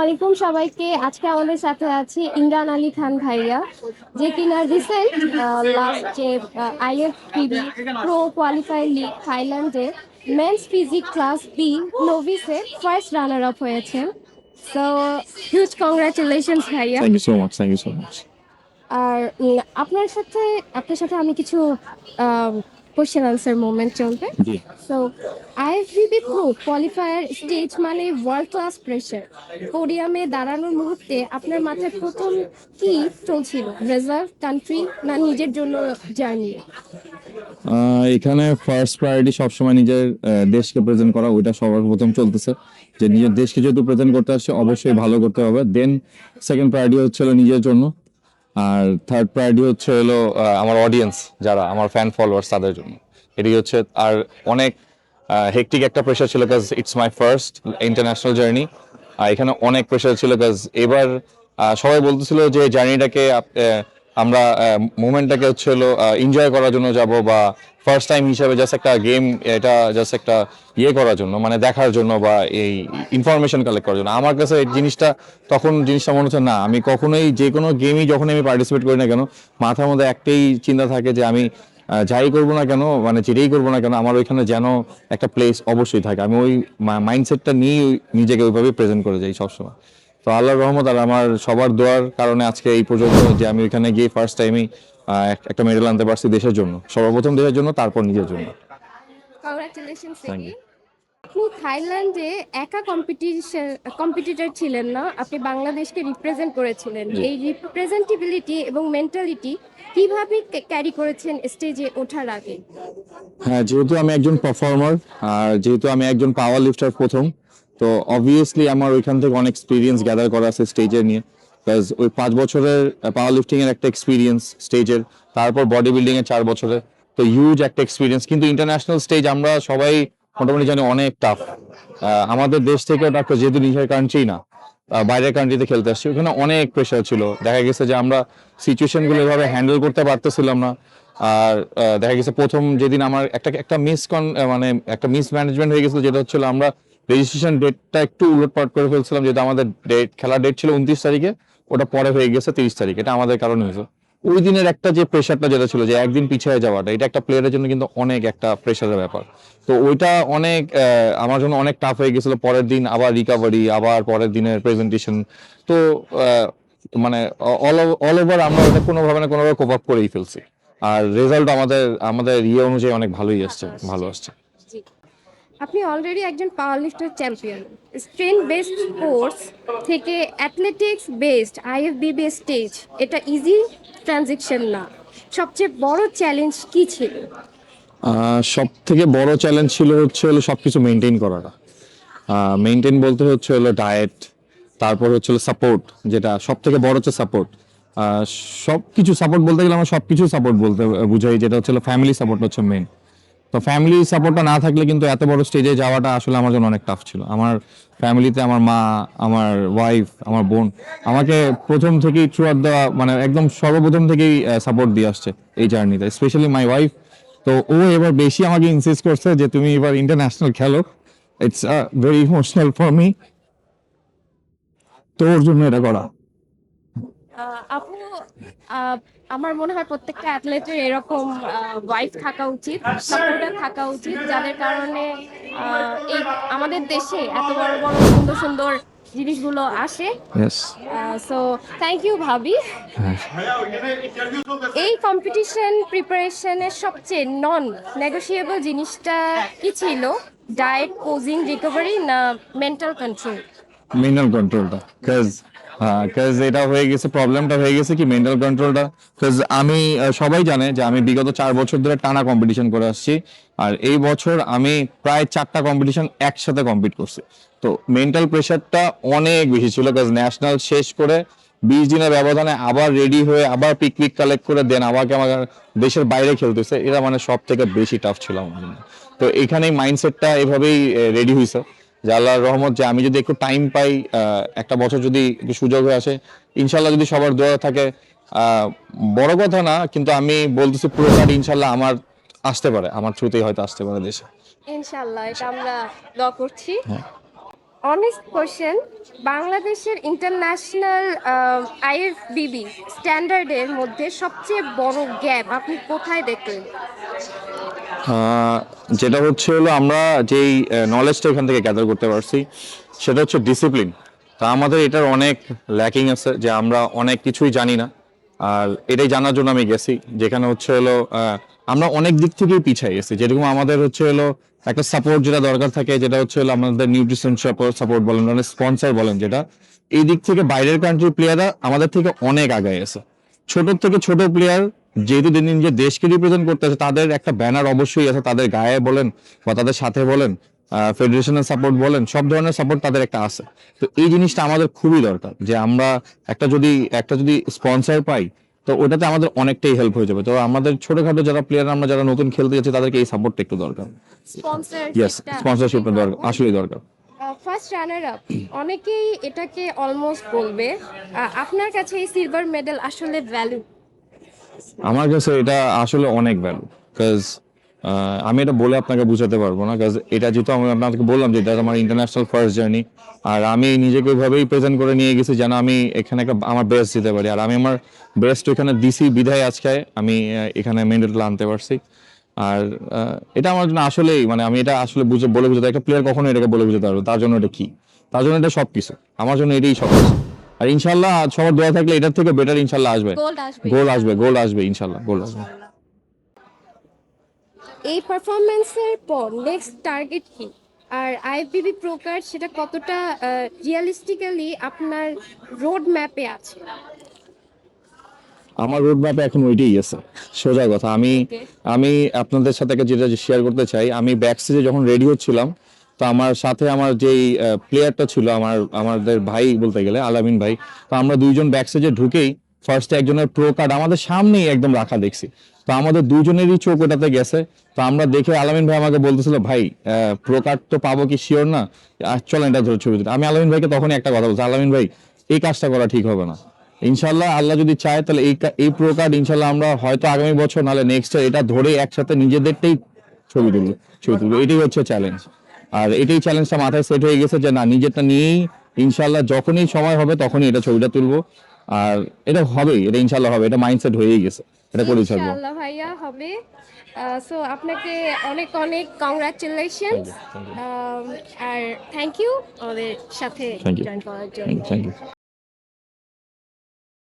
আলাইকুম সবাইকে। আজকে আমাদের সাথে আছে ইমরান আলী খান ভাইয়া, যে কিনা রিসেন্ট লাস্ট যে IFBB প্রো কোয়ালিফায়ার লিগ থাইল্যান্ডে মেন্স ফিজিক ক্লাস বি নোভিসে ফার্স্ট রানার আপ হয়েছেন। সো হিউজ কংগ্রাচুলেশনস ভাইয়া। Thank you so much, thank you so much. আর আপনার সাথে আমি কিছু কোশ্চেন আনসার মোমেন্ট চলবে। জি। So IFBB pro qualifier stage মানে ওয়ার্ল্ড ক্লাস প্রেশার। পোডিয়ামে দাঁড়ানোর মুহূর্তে আপনার মাথায় প্রথম কি চলছিল? রেজাল্ট, কান্ট্রি, না নিজের জন্য জার্নি? এখানে ফার্স্ট প্রায়োরিটি সবসময় নিজের দেশকে প্রেজেন্ট করা, ওইটা সবার প্রথম চলতেছে। যে নিজের দেশকে যেহেতু প্রেজেন্ট করতে আসছে, অবশ্যই ভালো করতে হবে। দেন সেকেন্ড প্রায়োরিটি হচ্ছে হলো নিজের জন্য, আর থার্ড প্রায়োরিটি হচ্ছে হলো আমার অডিয়েন্স, যারা আমার ফ্যান ফলোয়ার্স, তাদের জন্য। এটি হচ্ছে। আর অনেক হেকটিক একটা প্রেশার ছিল, কাজ it's my first international journey. এখানে অনেক প্রেশার ছিল, কাজ এবার সবাই বলতেছিল যে জার্নিটাকে আমরা মুভমেন্টটাকে হচ্ছে হলো এনজয় করার জন্য যাব, বা ফার্স্ট টাইম হিসাবে জাস্ট একটা গেম, এটা জাস্ট একটা ইয়ে করার জন্য, মানে দেখার জন্য, বা এই ইনফরমেশন কালেক্ট করার জন্য। আমার কাছে এই জিনিসটা মনে হচ্ছে না, আমি কখনোই যে কোনো গেমই যখন আমি পার্টিসিপেট করি না কেন, মাথার মধ্যে একটাই চিন্তা থাকে যে আমি যাই করবো না কেন, মানে যেটাই করবো না কেন, আমার ওইখানে যেন একটা প্লেস অবশ্যই থাকে। আমি ওই মাইন্ডসেটটা নিয়ে নিজেকে ওইভাবে প্রেজেন্ট করে যাই সবসময়। তো আল্লাহর রহমত আর আমার সবার দোয়ার কারণে আজকে এই পর্যন্ত, যে আমি ওইখানে গিয়ে ফার্স্ট টাইমই একটা মেডেল আনতে পারছি দেশের জন্য, সর্বপ্রথম দেশের জন্য, তারপর নিজের জন্য। কংগ্রাচুলেশনস। Thank you. আপনি থাইল্যান্ডে একা কম্পিটিটর ছিলেন না, আপনি বাংলাদেশকে রিপ্রেজেন্ট করেছিলেন। জি। এই রিপ্রেজেন্টেবিলিটি এবং মেন্টালিটি কিভাবে ক্যারি করেছেন স্টেজে ওঠার আগে? হ্যাঁ, যেহেতু আমি একজন পারফর্মার, আর যেহেতু আমি একজন পাওয়ার লিফটার প্রথম, তো অবভিয়াসলি আমার ওইখান থেকে অনেক এক্সপিরিয়েন্স গ্যাদার করা আছে স্টেজে নিয়ে। বিকজ ওই 5 বছরের পাওয়ার লিফটিং এর একটা এক্সপিরিয়েন্স স্টেজের, তারপর বডি বিল্ডিং এর 4 বছরে, তো হিউজ একটা এক্সপিরিয়েন্স। কিন্তু ইন্টারন্যাশনাল স্টেজ আমরা সবাই মোটামুটি জানি অনেক টাফ। আমাদের দেশ থেকে টাফ, যেহেতু নিজের কান্ট্রি না, বাইরের কান্ট্রিতে খেলতে আসছি, ওখানে অনেক প্রেশার ছিল। দেখা গেছে যে আমরা সিচুয়েশনগুলো এভাবে হ্যান্ডেল করতে পারতেছিলাম না। আর দেখা গেছে প্রথম যেদিন আমার একটা মানে একটা মিসম্যানেজমেন্ট হয়ে গেছিল, যেটা হচ্ছিল আমরা রেজিস্ট্রেশন ডেটটা একটু উলটপালট করে ফেলছিলাম। যেহেতু আমাদের খেলার ডেট ছিল 29 তারিখে, ওটা পরে হয়ে গেছে 30 তারিখ। এটা আমাদের কারণে হয়েছে। ওই দিনের একটা যে প্রেশারটা যেটা ছিল, যে একদিন পিছিয়ে যাওয়াটা, এটা একটা প্লেয়ারের জন্য কিন্তু অনেক একটা প্রেশারের ব্যাপার। তো ওইটা অনেক আমার জন্য অনেক টাফ হয়ে গেছিল। পরের দিন আবার রিকাভারি, আবার পরের দিনের প্রেজেন্টেশন। তো মানে অল ওভার আমরা ওটা কোনোভাবে না কোনোভাবে কোপ আপ করেই ফেলছি। আর রেজাল্ট আমাদের আমাদের ইয়ে অনুযায়ী অনেক ভালোই আসছে, ভালো আসছে। জি। আপনি অলরেডি একজন powerlifter champion. Strength based sports থেকে অ্যাথলেটিক্স বেসড IFBB স্টেজ, এটা ইজি ট্রানজিশন না। সবচেয়ে বড় চ্যালেঞ্জ কি ছিল? সব থেকে বড় চ্যালেঞ্জ ছিল হচ্ছে হলো সবকিছু মেনটেন করাটা। মেনটেন বলতে হচ্ছে হলো ডায়েট, তারপর হচ্ছে হলো সাপোর্ট, যেটা সব থেকে বড় হচ্ছে সাপোর্ট। সব কিছু সাপোর্ট বলতে গেলে আমরা সবকিছু সাপোর্ট বলতে বুঝাই, যেটা হচ্ছে ফ্যামিলি সাপোর্ট হচ্ছে মেন। তো ফ্যামিলি সাপোর্টটা না থাকলে কিন্তু এত বড় স্টেজে যাওয়াটা আসলে আমার জন্য অনেক টাফ ছিল। আমার ফ্যামিলিতে আমার মা, আমার ওয়াইফ, আমার বোন আমাকে প্রথম থেকেই থ্রুআউট দেওয়া, মানে একদম সর্বপ্রথম থেকেই সাপোর্ট দিয়ে আসছে এই জার্নিতে, স্পেশালি মাই ওয়াইফ। তো ও এবার বেশি আমাকে ইনসিস্ট করছে যে তুমি এবার ইন্টারন্যাশনাল খেলো, it's very emotional for me. তো ওর জন্য এটা করা। আপু, আমার মনে হয় প্রত্যেকটা অ্যাথলেটের এরকম ওয়াইফ থাকা উচিত, সাপোর্টার থাকা উচিত, যাদের কারণে এই আমাদের দেশে এত বড় বড় সুন্দর সুন্দর জিনিসগুলো আসে। ইয়েস। সো থ্যাংক ইউ ভাবি। এই কম্পিটিশন প্রিপারেশনের সবচেয়ে নন নেগোশিয়েবল জিনিসটা কি ছিল? ডায়েট, পোজিং, রিকভারি, না মেন্টাল কন্ট্রোল? মেন্টাল কন্ট্রোলটা, কাজ এটা হয়ে গেছে, প্রবলেমটা হয়ে গেছে কি মেন্টাল কন্ট্রোলটা। কাজ আমি সবাই জানে যে আমি বিগত 4 বছর ধরে টানা কম্পিটিশন করে আসছি, আর এই বছর আমি প্রায় 4টা কম্পিটিশন একসাথে কম্পিট করছি। তো মেন্টাল প্রেশারটা অনেক বেশি ছিল, কাজ ন্যাশনাল শেষ করে 20 দিনের ব্যবধানে আবার রেডি হয়ে আবার পিক কালেক্ট করে দেন আমাকে আমার দেশের বাইরে খেলতেছে, এটা মানে সব থেকে বেশি টাফ ছিল আমার জন্য। তো এখানেই মাইন্ডসেটটা এভাবেই রেডি হয়েছে, যে আল্লাহর রহমত, যে আমি যদি একটু টাইম পাই, একটা বছর যদি একটু সুযোগ হয়ে আসে, ইনশাল্লাহ যদি সবার দোয়া থাকে, বড় কথা না, কিন্তু আমি বলতেছি পুরোটা ইনশাল্লাহ আমার আসতে পারে, আমার থ্রুতেই হয়তো আসতে পারে দেশে। ইনশাআল্লাহ, এটা আমরা দোয়া করছি। হ্যাঁ। অনেস্ট কোশ্চেন, বাংলাদেশের ইন্টারন্যাশনাল আইএফবিবি স্ট্যান্ডার্ডের মধ্যে সবচেয়ে বড় গ্যাপ আপনি কোথায় দেখলেন? যেটা হচ্ছে হলো আমরা যেই নলেজটা এখান থেকে গ্যাদার করতে পারছি সেটা হচ্ছে ডিসিপ্লিন। তা আমাদের এটার অনেক ল্যাকিং আছে যে আমরা অনেক কিছুই জানি না। আর এটাই জানার জন্য আমি গেছি, যেখানে হচ্ছে হলো আমরা অনেক দিক থেকেই পিছিয়ে গেছি। যেরকম আমাদের হচ্ছে হলো একটা সাপোর্ট যেটা দরকার থাকে, যেটা হচ্ছে হলো আমাদের নিউট্রিশন সাপোর্ট বলেন, মানে স্পন্সর বলেন, যেটা এই দিক থেকে বাইরের কান্ট্রির প্লেয়াররা আমাদের থেকে অনেক আগায় আছে। ছোট থেকে ছোট প্লেয়ার যেহেতু দিন দিন যে দেশকে রিপ্রেজেন্ট করতেছে, তাদের একটা ব্যানার অবশ্যই আছে, তাদের গায়ে বলেন বা তাদের সাথে বলেন, ফেডারেশনের সাপোর্ট বলেন, সব ধরনের সাপোর্ট তাদের একটা আছে। তো এই জিনিসটা আমাদের খুবই দরকার যে আমরা একটা যদি স্পন্সর পাই, তো ওটাতে আমাদের অনেকটাই হেল্প হয়ে যাবে। তো আমাদের ছোটখাটো যারা প্লেয়ার, আমরা যারা নতুন খেলতে যাচ্ছি, তাদেরকে এই সাপোর্টটা একটু দরকার। ইয়েস, স্পন্সরশিপটা দরকার, আসলেই দরকার। ফার্স্ট রানার আপ, অনেকেই এটাকে অলমোস্ট বলবে, আপনার কাছে এই সিলভার মেডেল আসলে ভ্যালু? আমার কাছে এটা আসলে অনেক ভ্যালু, কাজ আমি এটা বলে আপনাকে বুঝাতে পারবো না। কাজ এটা যেহেতু আমি আপনাকে বললাম যে এটা আমার ইন্টারন্যাশনাল ফার্স্ট জার্নি, আর আমি নিজেকে ওইভাবেই প্রেজেন্ট করে নিয়ে গেছি যেন আমি এখানে আমার বেস্ট দিতে পারি। আর আমি আমার বেস্ট এখানে দিছি বিধায় আজকে আমি এখানে মেডেলটা আনতে পারছি। আর এটা আমার জন্য আসলেই, মানে আমি এটা আসলে বলে বুঝাতে, একটা প্লেয়ার কখনো এটাকে বলে বুঝাতে পারবো তার জন্য এটা কি, তার জন্য এটা সবকিছু, আমার জন্য এটাই সবকিছু। আর ইনশাল্লাহ সবার দোয়া থাকলে এটার থেকে বেটার ইনশাল্লাহ আসবে। গোল্ড আসবে। গোল আসবে ইনশাল্লাহ, গোল আসবে। এই পারফরমেন্সের পর নেক্সট টার্গেট কি? আর আইএফবিবি প্রো কার্ড সেটা কতটা রিয়েলিস্টিক্যালি আপনার রোড ম্যাপে আছে? আমার রোড ম্যাপে এখন ওইটাই আছে, সোজা কথা। আমি আমি আপনাদের সাথে যেটা শেয়ার করতে চাই, আমি ব্যাক স্টেজে যখন রেডি হচ্ছিলাম, তো আমার সাথে আমার যেই প্লেয়ারটা ছিল, আমাদের ভাই বলতে গেলে আলামিন ভাই, তো আমরা দুইজন ব্যাক স্টেজে ঢুকেই ফার্স্টে একজনের প্রো কার্ড আমাদের সামনেই একদম রাখা দেখছি। তো আমাদের দুজনেরই চোখ ওটাতে গেছে। তো আমরা দেখে আলামিন ভাই আমাকে বলতেছিল, ভাই প্রো কার্ড তো পাবো কি শিওর না, চলেন এটা ধরে ছবি তুলি। আমি আলামিন ভাইকে তখনই একটা কথা বলছি, আলামিন ভাই এই কাজটা করা ঠিক হবে না। ইনশাল্লাহ আল্লাহ যদি চায় তাহলে এই প্রো কার্ড ইনশাল্লাহ আমরা হয়তো আগামী বছর, নাহলে নেক্সট ইয়ার এটা ধরে একসাথে নিজেদেরটাই ছবি তুলবো। এটাই হচ্ছে চ্যালেঞ্জ। আর এটাই চ্যালেঞ্জটা মাথায় সেট হয়ে গেছে যে না, নিজেরটা নিয়েই ইনশাল্লাহ যখনই সময় হবে তখনই এটা ছবিটা তুলবো। আর এটা হবেই, এটা ইনশাল্লাহ হবে, এটা মাইন্ডসেট হয়েই গেছে, এটা করে ছাড়বো। ইনশাআল্লাহ ভাইয়া হবে। সো আপনাকে অনেক অনেক কংগ্রাচুলেশন, আর থ্যাংক ইউ আমাদের সাথে থ্যাংক ইউ, জয়েন করার জন্য। Thank you.